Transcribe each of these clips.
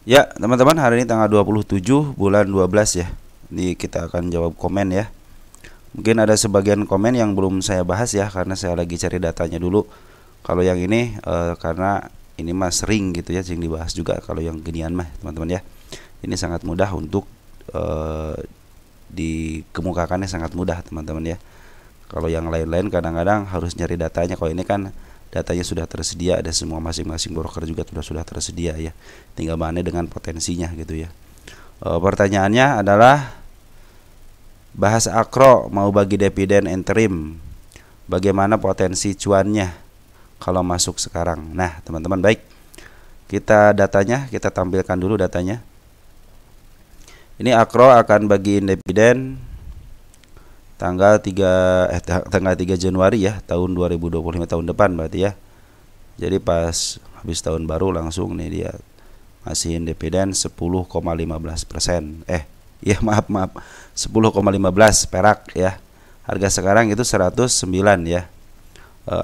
Ya, teman-teman, hari ini tanggal 27 bulan 12 ya. Ini kita akan jawab komen ya. Mungkin ada sebagian komen yang belum saya bahas ya, karena saya lagi cari datanya dulu. Kalau yang ini karena ini mah sering gitu ya, sering dibahas juga. Kalau yang ginian mah teman-teman ya, ini sangat mudah untuk dikemukakannya, sangat mudah teman-teman ya. Kalau yang lain-lain kadang-kadang harus nyari datanya. Kalau ini kan datanya sudah tersedia, ada semua, masing-masing broker juga sudah tersedia ya. Tinggal mana dengan potensinya gitu ya. Pertanyaannya adalah bahas akro mau bagi dividen interim. Bagaimana potensi cuannya kalau masuk sekarang? Nah, teman-teman, baik. Kita tampilkan dulu datanya. Ini akro akan bagiin dividen tanggal 3 Januari ya, tahun 2025, tahun depan berarti ya. Jadi pas habis tahun baru langsung nih dia ngasihin dividen 10,15%. Ya maaf 10,15 perak ya. Harga sekarang itu 109 ya.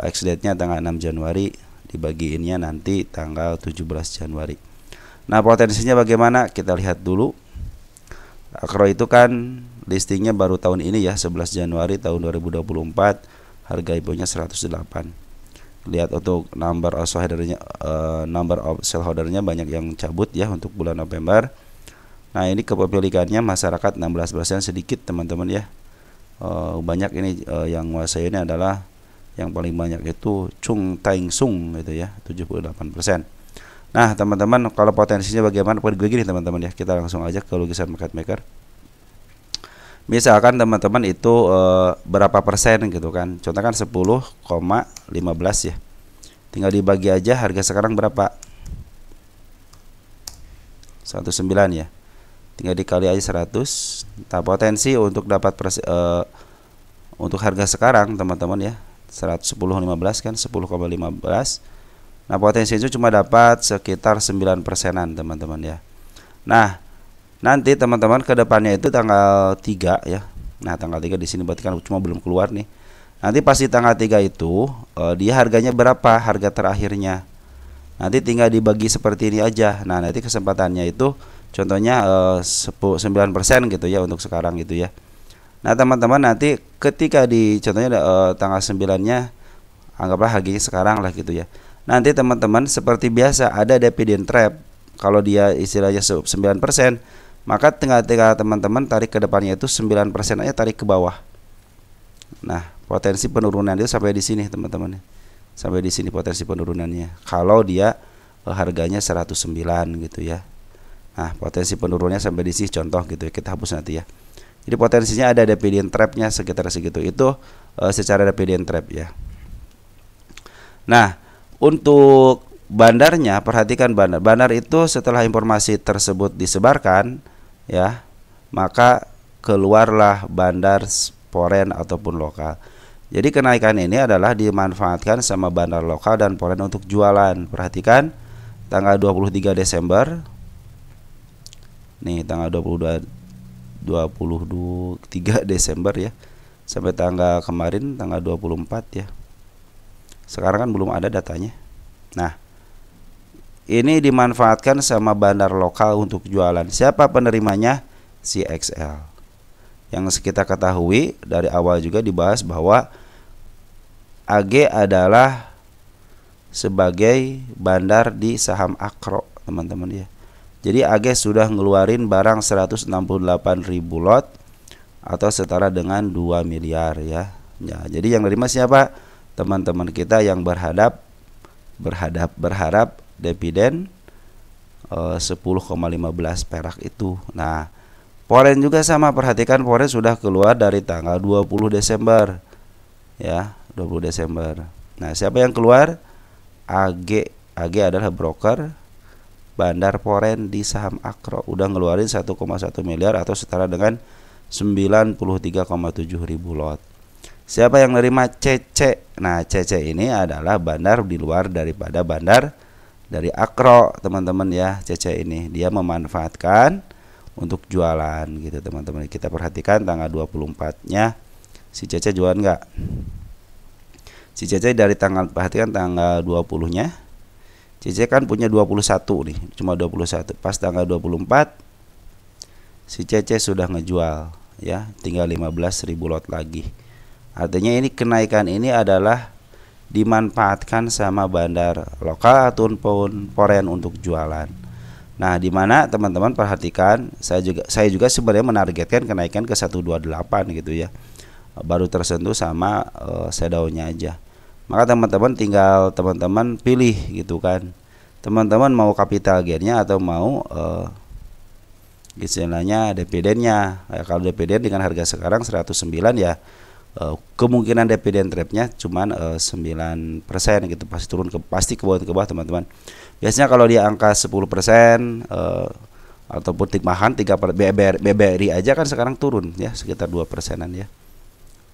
Ex date-nya tanggal 6 Januari, dibagiinnya nanti tanggal 17 Januari. Nah, potensinya bagaimana? Kita lihat dulu. Akro itu kan listingnya baru tahun ini ya, 11 Januari tahun 2024. Harga IPO-nya 108. Lihat untuk number of shareholder-nya banyak yang cabut ya untuk bulan November. Nah, ini kepemilikannya masyarakat 16%, sedikit teman-teman ya. Banyak ini yang menguasai ini adalah yang paling banyak itu Chung Taing Sung gitu ya, 78%. Nah, teman-teman, kalau potensinya bagaimana? Begini teman-teman ya, kita langsung aja ke lukisan market maker. Misalkan teman-teman itu berapa persen gitu kan. Contoh kan 10,15 ya. Tinggal dibagi aja, harga sekarang berapa? 109 ya. Tinggal dikali aja 100. Nah, potensi untuk dapat untuk harga sekarang teman-teman ya, 110,15 kan, 10,15. Nah, potensi itu cuma dapat sekitar 9%-an teman-teman ya. Nah, nanti teman-teman ke depannya itu tanggal 3 ya. Nah, tanggal 3 di sini berarti kan cuma belum keluar nih. Nanti pasti tanggal 3 itu dia harganya berapa? Harga terakhirnya. Nanti tinggal dibagi seperti ini aja. Nah, nanti kesempatannya itu contohnya 9% gitu ya untuk sekarang gitu ya. Nah, teman-teman, nanti ketika di contohnya tanggal 9-nya anggaplah harganya sekarang lah gitu ya. Nanti teman-teman seperti biasa ada dividend trap. Kalau dia istilahnya 9%, maka tinggal teman-teman tarik ke depannya itu 9% aja, tarik ke bawah. Nah, potensi penurunan itu sampai di sini teman-teman. Sampai di sini potensi penurunannya. Kalau dia harganya 109 gitu ya. Nah, potensi penurunannya sampai di sini contoh gitu ya. Kita hapus nanti ya. Jadi potensinya ada dividend trapnya sekitar segitu. Itu secara dividend trap ya. Nah, untuk bandarnya, perhatikan bandar. Bandar itu setelah informasi tersebut disebarkan ya, maka keluarlah bandar foreign ataupun lokal. Jadi kenaikan ini adalah dimanfaatkan sama bandar lokal dan foreign untuk jualan. Perhatikan tanggal 23 Desember. Nih tanggal 23 Desember ya. Sampai tanggal kemarin tanggal 24 ya. Sekarang kan belum ada datanya. Nah, ini dimanfaatkan sama bandar lokal untuk jualan. Siapa penerimanya? CXL. Yang kita ketahui dari awal juga dibahas bahwa AG adalah sebagai bandar di saham Akro, teman-teman ya. Jadi AG sudah ngeluarin barang 168.000 lot atau setara dengan 2 miliar ya. Ya, jadi yang nerima siapa? Teman-teman kita yang berharap dividen 10,15 perak itu. Nah, foreign juga sama, perhatikan foreign sudah keluar dari tanggal 20 Desember ya, 20 Desember. Nah, siapa yang keluar? AG adalah broker bandar foreign di saham Akro, udah ngeluarin 1,1 miliar atau setara dengan 93,7 ribu lot. Siapa yang nerima? CC. Nah, CC ini adalah bandar di luar daripada bandar dari Akro, teman-teman ya. CC ini dia memanfaatkan untuk jualan gitu, teman-teman. Kita perhatikan tanggal 24-nya si CC jualan nggak? Si CC dari tanggal, perhatikan tanggal 20-nya CC kan punya 21 nih, cuma 21. Pas tanggal 24 si CC sudah ngejual ya, tinggal 15.000 lot lagi. Artinya ini kenaikan ini adalah dimanfaatkan sama bandar lokal ataupun foreign untuk jualan. Nah, di mana teman-teman perhatikan, saya juga sebenarnya menargetkan kenaikan ke 128 gitu ya. Baru tersentuh sama shadownya aja. Maka teman-teman tinggal teman-teman pilih gitu kan. Teman-teman mau capital gainnya atau mau istilahnya dividennya. Ya, kalau dividen dengan harga sekarang 109 ya, kemungkinan dividen trapnya cuman 9% gitu, pasti ke bawah teman-teman. Biasanya kalau dia angka 10% ataupun tikmahan 3 BBRI aja kan sekarang turun ya sekitar 2%-an ya.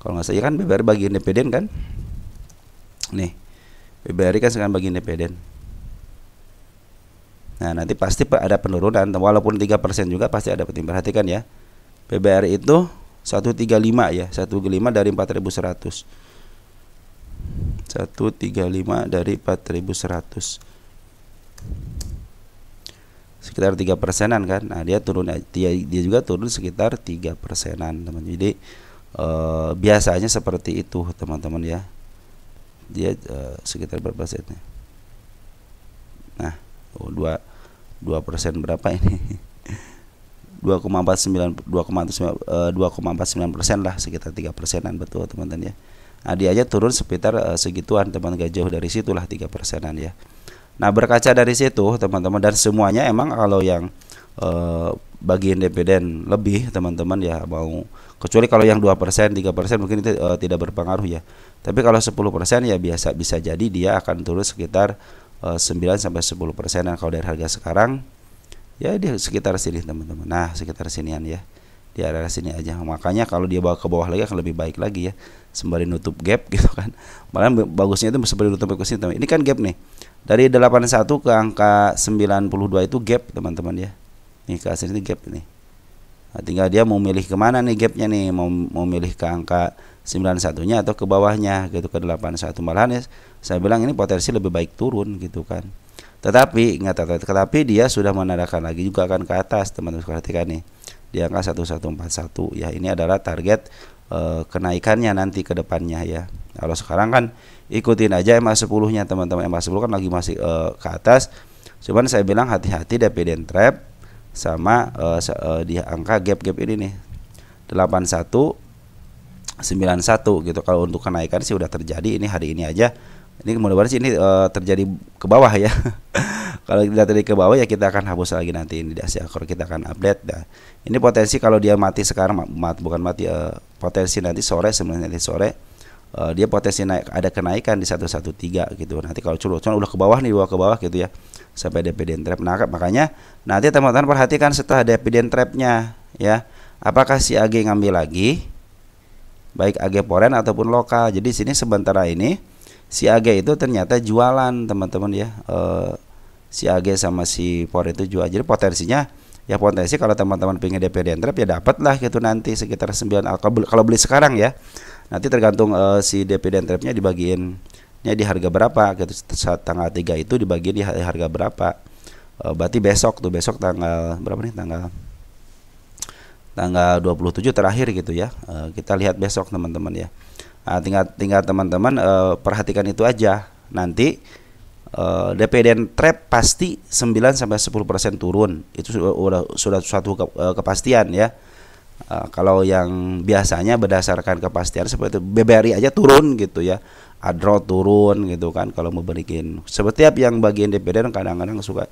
Kalau nggak salah kan BBRI bagian dividen kan. Nih, BBRI kan sekarang bagian dividen. Nah, nanti pasti ada penurunan walaupun 3% juga pasti ada. Perhatikan ya. BBRI itu 135 ya, 135 dari 4.100. 135 dari 4.100. Sekitar 3%-an kan. Nah, dia juga turun sekitar 3%-an, teman. Jadi biasanya seperti itu, teman-teman ya. Dia sekitar berapa persennya? Nah, 2% berapa ini? 2,49% lah, sekitar 3%-an, betul teman-teman ya. Nah, dia aja turun sekitar segituan, teman, gak jauh dari situlah 3%-an ya. Nah, berkaca dari situ teman-teman, dan semuanya emang kalau yang bagian dividen lebih teman-teman ya, mau kecuali kalau yang 2%, 3% mungkin itu tidak berpengaruh ya. Tapi kalau 10% ya bisa jadi dia akan turun sekitar 9-10%. Kalau dari harga sekarang ya dia sekitar sini teman-teman. Nah, sekitar sinian ya, di area sini aja. Makanya kalau dia bawa ke bawah lagi akan lebih baik lagi ya, sembari nutup gap gitu kan. Malah bagusnya itu sembari nutup gap ke sini, teman. Ini kan gap nih, dari 81 ke angka 92 itu gap teman-teman ya. Nih ke sini gap nih. Nah, tinggal dia mau milih kemana nih gapnya nih, mau milih ke angka 91-nya atau ke bawahnya gitu, ke 81. Malahan ya, saya bilang ini potensi lebih baik turun gitu kan. Tetapi dia sudah menandakan lagi juga akan ke atas, teman-teman. Perhatikan nih, di angka 1141 ya. Ini adalah target kenaikannya nanti ke depannya ya. Kalau sekarang kan ikutin aja MA10-nya teman-teman. MA10 kan lagi masih ke atas. Cuman saya bilang hati-hati dividen trap sama di angka gap ini nih, 8191 gitu. Kalau untuk kenaikan sih udah terjadi ini hari ini aja. Ini mudah-mudahan sih ini terjadi ke bawah ya. Kalau tidak terjadi ke bawah ya kita akan hapus lagi nanti ini di Asia Core, kita akan update. Nah, ini potensi kalau dia mati sekarang, potensi nanti sore, sebenarnya nanti sore dia potensi naik, ada kenaikan di 113 gitu. Nanti kalau cuman udah ke bawah nih, ke bawah gitu ya, sampai dividen trap. Nah, makanya nanti teman-teman perhatikan setelah dividen trapnya ya, apakah si AG ngambil lagi, baik AG foreign ataupun lokal. Jadi sini sementara ini si AG itu ternyata jualan teman-teman ya, si AG sama si foreign itu jual. Jadi potensinya ya, potensi kalau teman-teman pengen dividen trap ya dapat lah gitu nanti sekitar 9 kalau beli sekarang ya. Nanti tergantung si dividen trapnya dibagiinnya di harga berapa gitu. Saat tanggal 3 itu dibagi di harga berapa. Berarti besok tanggal berapa nih, tanggal 27 terakhir gitu ya. Kita lihat besok teman-teman ya. Nah, tinggal teman-teman perhatikan itu aja. Nanti dividen trap pasti 9-10% turun. Itu sudah suatu kepastian ya. Kalau yang biasanya berdasarkan kepastian seperti itu, BBRI aja turun gitu ya, Adro turun gitu kan. Kalau mau berikin setiap yang bagian dividen kadang-kadang suka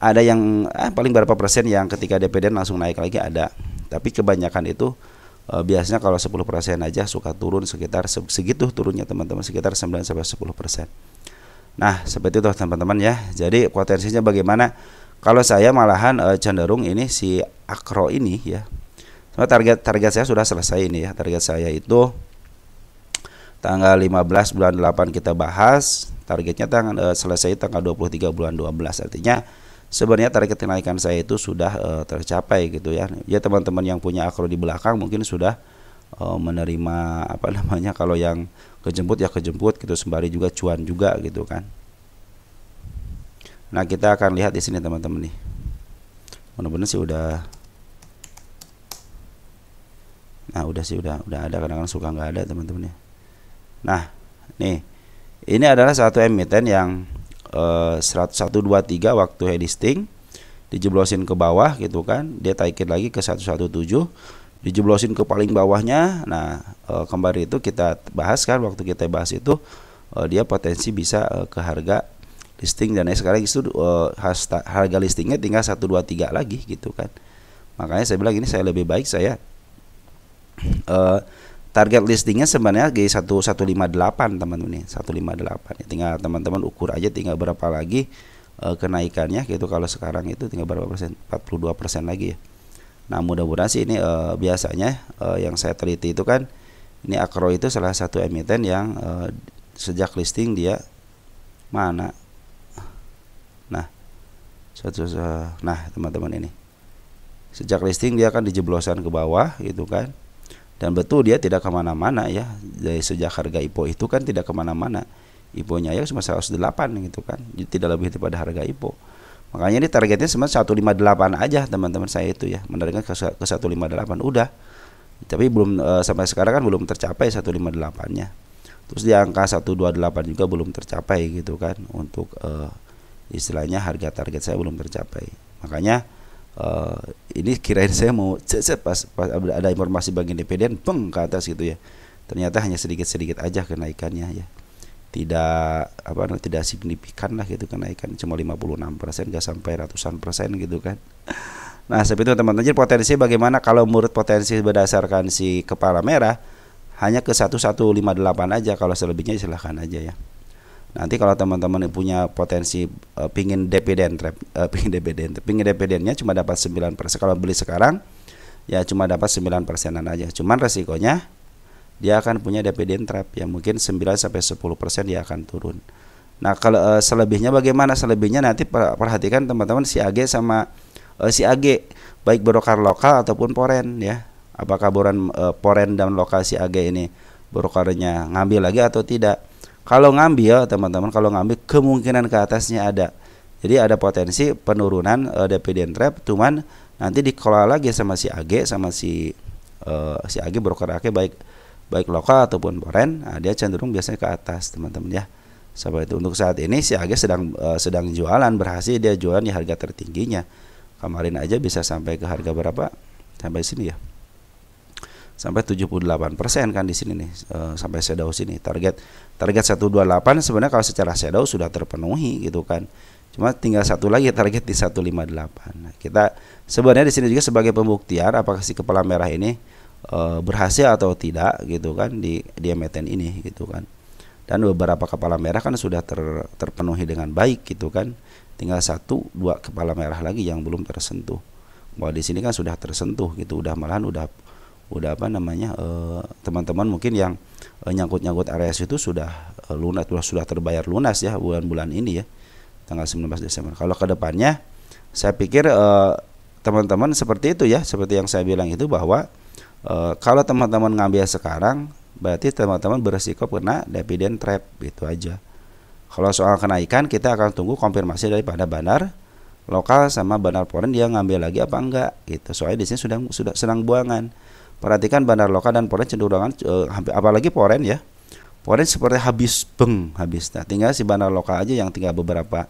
ada yang paling berapa persen yang ketika dividen langsung naik lagi ada. Tapi kebanyakan itu biasanya kalau 10% aja suka turun sekitar segitu turunnya teman-teman, sekitar 9-10%. Nah, seperti itu teman-teman ya. Jadi potensinya bagaimana? Kalau saya malahan cenderung ini si Akro ini ya. Target saya sudah selesai ini ya. Target saya itu tanggal 15 bulan 8 kita bahas. Targetnya selesai tanggal 23 bulan 12. Artinya sebenarnya target kenaikan saya itu sudah tercapai gitu ya. Ya teman-teman yang punya Akro di belakang mungkin sudah menerima kalau yang kejemput ya kejemput gitu, sembari juga cuan juga gitu kan. Nah, kita akan lihat di sini teman-teman nih. Mudah-mudahan sih udah. Nah, udah sih udah ada, kadang-kadang suka nggak ada teman-teman ya. Nah, nih. Ini adalah satu emiten yang 123 waktu head listing dijeblosin ke bawah gitu kan, dia taikin lagi ke 117, dijeblosin ke paling bawahnya. Nah, kemarin itu kita bahas kan, waktu kita bahas itu dia potensi bisa ke harga listing, dan sekarang itu harga listingnya tinggal 123 lagi gitu kan. Makanya saya bilang ini saya lebih baik saya target listingnya sebenarnya di 1158 teman-teman nih, 158. Tinggal teman-teman ukur aja tinggal berapa lagi kenaikannya gitu. Kalau sekarang itu tinggal berapa persen? 42% lagi ya. Nah, mudah-mudahan sih ini biasanya yang saya teliti itu kan, ini Akro itu salah satu emiten yang sejak listing dia mana. Nah, teman-teman ini sejak listing dia akan dijeblosan ke bawah gitu kan. Dan betul dia tidak kemana-mana ya, dari sejak harga IPO itu kan tidak kemana-mana, IPO-nya ya cuma 108 gitu kan, jadi tidak lebih daripada harga IPO. Makanya ini targetnya sebenarnya 158 aja teman-teman saya itu ya, menargetkan ke 158 udah, tapi belum sampai sekarang kan belum tercapai 158-nya. Terus di angka 128 juga belum tercapai gitu kan, untuk istilahnya harga target saya belum tercapai. Makanya ini kirain saya mau pas ada informasi bagian dividen beng ke atas gitu ya, ternyata hanya sedikit-sedikit aja kenaikannya ya, tidak signifikan lah gitu kenaikan, cuma 56%, gak sampai ratusan persen gitu kan. Nah, seperti itu teman-teman. Jadi potensi bagaimana kalau menurut potensi berdasarkan si kepala merah hanya ke 1158 aja, kalau selebihnya silahkan aja ya. Nanti kalau teman-teman punya potensi pingin dividen trap, pingin dividennya cuma dapat 9%. Kalau beli sekarang ya cuma dapat 9%-an aja. Cuman resikonya dia akan punya dividen trap yang mungkin 9-10% dia akan turun. Nah, kalau selebihnya bagaimana? Selebihnya nanti perhatikan teman-teman si AG sama si AG, baik broker lokal ataupun foreign ya. Apakah foreign dan lokal si AG ini brokernya ngambil lagi atau tidak? Kalau ngambil teman-teman, kemungkinan ke atasnya ada. Jadi ada potensi penurunan dividen trap, cuman nanti dikelola lagi sama si AG, sama si AG broker AG, baik lokal ataupun foreign. Nah, dia cenderung biasanya ke atas teman-teman ya. Seperti itu. Untuk saat ini si AG sedang jualan, berhasil dia jualan di harga tertingginya. Kemarin aja bisa sampai ke harga berapa? Sampai sini ya. Sampai 78% kan di sini nih, sampai shadow sini. Target 128 sebenarnya kalau secara shadow sudah terpenuhi gitu kan. Cuma tinggal satu lagi target di 158. Nah, kita sebenarnya di sini juga sebagai pembuktian apakah si kepala merah ini berhasil atau tidak gitu kan di emiten ini gitu kan. Dan beberapa kepala merah kan sudah terpenuhi dengan baik gitu kan. Tinggal 1-2 kepala merah lagi yang belum tersentuh. Bahwa di sini kan sudah tersentuh gitu, malahan udah apa namanya, teman-teman mungkin yang nyangkut RS itu sudah lunas, sudah terbayar lunas ya bulan-bulan ini ya, tanggal 19 Desember. Kalau ke depannya saya pikir teman-teman seperti itu ya, seperti yang saya bilang itu, bahwa kalau teman-teman ngambil sekarang berarti teman-teman beresiko kena dividen trap, itu aja. Kalau soal kenaikan kita akan tunggu konfirmasi daripada bandar lokal sama bandar foreign, dia ngambil lagi apa enggak gitu. Soalnya di sini sudah sedang buangan. Perhatikan bandar lokal dan foreign cenderungan apalagi foreign ya. Foreign seperti habis. Nah, tinggal si bandar lokal aja yang tinggal beberapa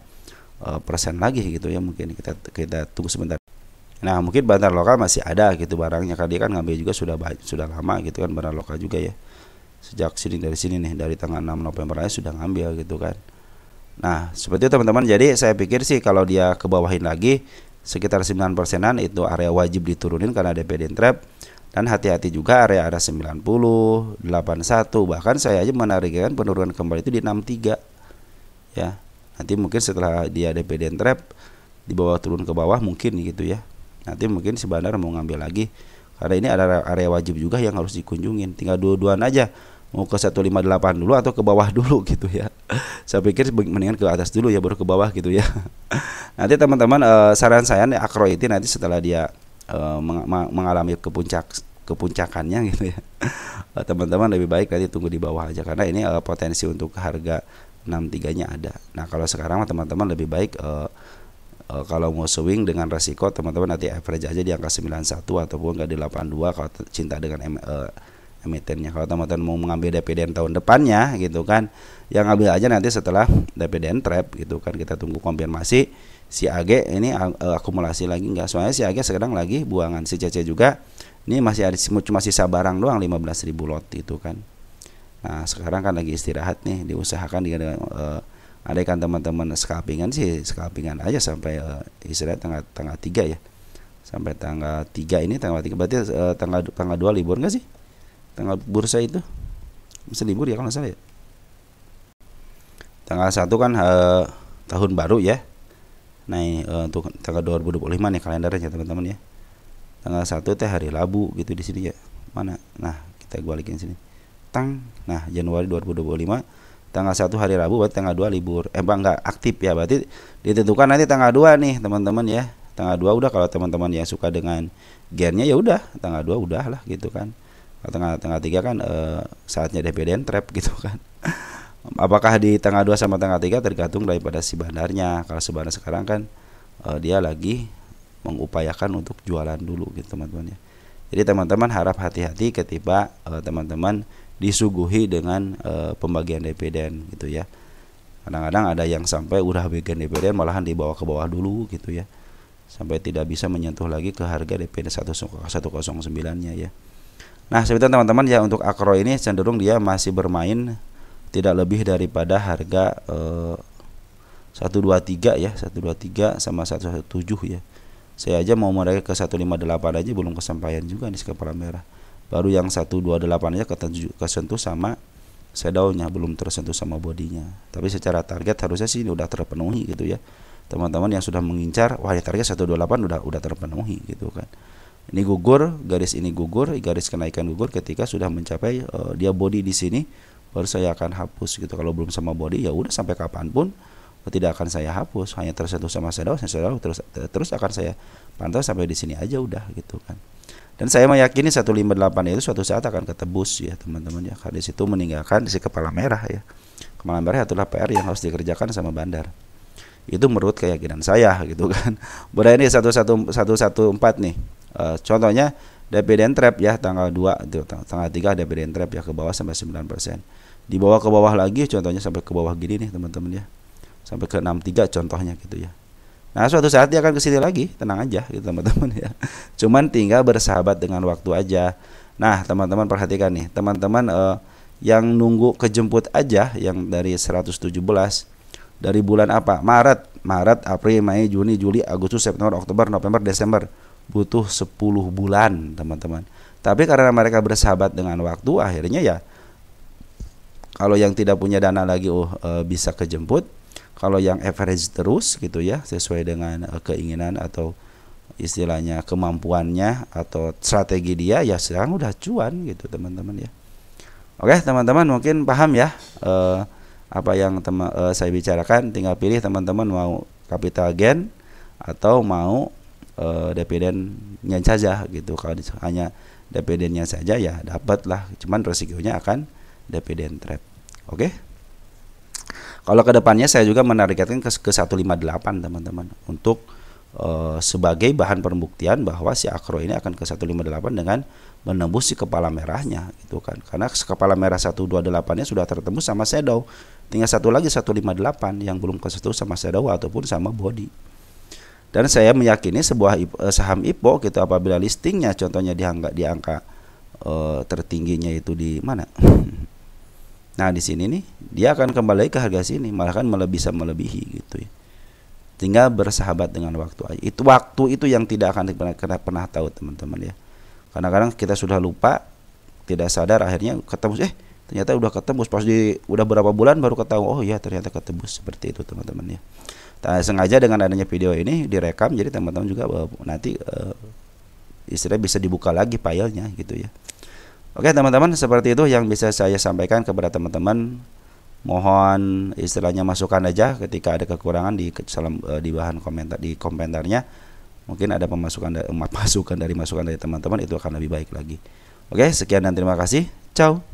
persen lagi gitu ya. Mungkin kita tunggu sebentar. Nah, mungkin bandar lokal masih ada gitu barangnya, karena dia kan ngambil juga sudah lama gitu kan, bandar lokal juga ya. Sejak dari sini nih, dari tanggal 6 November aja sudah ngambil gitu kan. Nah, seperti itu teman-teman. Jadi saya pikir sih kalau dia kebawahin lagi sekitar 9%-an itu area wajib diturunin karena dividen trap. Dan hati-hati juga area 90, 81, bahkan saya aja menargetkan penurunan kembali itu di 63 ya. Nanti mungkin setelah dia dividen trap di bawah, turun ke bawah mungkin gitu ya. Nanti mungkin si bandar mau ngambil lagi, karena ini ada area wajib juga yang harus dikunjungin. Tinggal dua-duaan aja, mau ke 158 dulu atau ke bawah dulu gitu ya. Saya pikir mendingan ke atas dulu ya, baru ke bawah gitu ya. Nanti teman-teman, saran saya nih, Akro itu nanti setelah dia mengalami kepuncakannya gitu ya, teman-teman lebih baik nanti tunggu di bawah aja, karena ini potensi untuk harga 63-nya ada. Nah kalau sekarang teman-teman lebih baik kalau mau swing dengan resiko, teman-teman nanti average aja di angka 91 ataupun nggak di 82 kalau cinta dengan emitennya. Kalau teman-teman mau mengambil dividen tahun depannya gitu kan, yang ambil aja nanti setelah dividen trap gitu kan. Kita tunggu konfirmasi si AG ini akumulasi lagi enggak. Soalnya si AG sekarang lagi buangan, si CC juga ini masih ada, cuma sisa barang doang 15.000 lot itu kan. Nah sekarang kan lagi istirahat nih, diusahakan dengan andaikan teman-teman scalpingan sih scalpingan aja sampai istilahnya tanggal 3 ya. Sampai tanggal 3 ini tanggal 3 berarti tanggal 2 libur enggak sih? Tanggal bursa itu bisa libur ya kalau nggak salah ya. Tanggal 1 kan tahun baru ya. Nah untuk tanggal 2025 nih kalendernya teman-teman ya. Tanggal 1 teh hari Rabu gitu di sini ya. Mana? Nah, kita balikin sini. Tang. Nah, Januari 2025 tanggal 1 hari Rabu, berarti tanggal 2 libur. Enggak aktif ya. Berarti ditentukan nanti tanggal 2 nih, teman-teman ya. Tanggal 2 udah, kalau teman-teman yang suka dengan gennya ya udah, tanggal 2 udah lah gitu kan. Kalau tanggal 3 kan saatnya dividen trap gitu kan. Apakah di tanggal 2 sama tanggal 3 tergantung daripada si bandarnya. Kalau si bandar sekarang kan dia lagi mengupayakan untuk jualan dulu gitu teman-teman ya. Jadi teman-teman harap hati-hati ketika teman-teman disuguhi dengan pembagian dividen gitu ya. Kadang-kadang ada yang sampai udah bagian dividen malahan dibawa ke bawah dulu gitu ya, sampai tidak bisa menyentuh lagi ke harga dividen 109-nya ya. Nah sebenarnya teman-teman ya, untuk Akro ini cenderung dia masih bermain tidak lebih daripada harga 123 ya, 123 sama 117 ya. Saya aja mau mereka ke 158 aja belum kesampaian juga nih kepala merah. Baru yang 128 aja kesentuh sama shadownya, belum tersentuh sama bodinya. Tapi secara target harusnya sih udah terpenuhi gitu ya. Teman-teman yang sudah mengincar, wah ya target 128 udah terpenuhi gitu kan. Ini gugur, garis ini gugur, garis kenaikan gugur ketika sudah mencapai dia body di sini, baru saya akan hapus gitu. Kalau belum sama body ya udah sampai kapanpun tidak akan saya hapus, hanya tersentuh sama shadow terus akan saya pantau sampai di sini aja udah gitu kan. Dan saya meyakini 158 itu suatu saat akan ketebus ya teman-teman ya. Karena situ meninggalkan si kepala merah ya. Kepala merah itulah PR yang harus dikerjakan sama bandar. Itu menurut keyakinan saya gitu kan. Berarti ini 114 nih. Contohnya dividen trap ya tanggal 2 itu, tanggal 3 dividen trap ya ke bawah sampai 9%. Di bawah ke bawah lagi contohnya sampai ke bawah gini nih teman-teman ya. Sampai ke 63 contohnya gitu ya. Nah suatu saat dia akan kesini lagi, tenang aja gitu teman-teman ya. Cuman tinggal bersahabat dengan waktu aja. Nah teman-teman perhatikan nih, teman-teman yang nunggu kejemput aja, yang dari 117 dari bulan apa? Maret, April, Mei, Juni, Juli, Agustus, September, Oktober, November, Desember, butuh 10 bulan teman-teman. Tapi karena mereka bersahabat dengan waktu, akhirnya ya kalau yang tidak punya dana lagi bisa kejemput. Kalau yang average terus gitu ya, sesuai dengan keinginan atau istilahnya kemampuannya atau strategi dia, ya sekarang udah cuan gitu teman-teman ya. Oke teman-teman, mungkin paham ya apa yang saya bicarakan. Tinggal pilih teman-teman mau capital gain atau mau dividennya saja gitu. Kalau hanya dividennya saja ya dapat lah, cuman resikonya akan dividen trap. Oke. Kalau kedepannya saya juga menargetkan ke 158 teman-teman untuk sebagai bahan pembuktian bahwa si Akro ini akan ke 158 dengan menembus si kepala merahnya gitu kan. Karena kepala merah 128-nya sudah tertembus sama shadow. Tinggal satu lagi 158 yang belum kesentuh sama shadow ataupun sama body. Dan saya meyakini sebuah saham IPO gitu apabila listingnya contohnya di angka tertingginya itu di mana? Nah di sini nih dia akan kembali ke harga sini, malah kan bisa melebihi gitu ya. Tinggal bersahabat dengan waktu aja. Itu waktu itu yang tidak akan pernah tahu teman-teman ya. Kadang-kadang kita sudah lupa, tidak sadar akhirnya ketemu ternyata udah ketembus, pas udah berapa bulan baru ketahui oh ya ternyata ketembus, seperti itu teman-teman ya. Sengaja dengan adanya video ini direkam jadi teman-teman juga nanti istilahnya bisa dibuka lagi filenya gitu ya. Oke teman-teman, seperti itu yang bisa saya sampaikan kepada teman-teman. Mohon istilahnya masukan aja ketika ada kekurangan di bahan komentar, di komentarnya. Mungkin ada masukan dari masukan dari teman-teman, itu akan lebih baik lagi. Oke, sekian dan terima kasih. Ciao.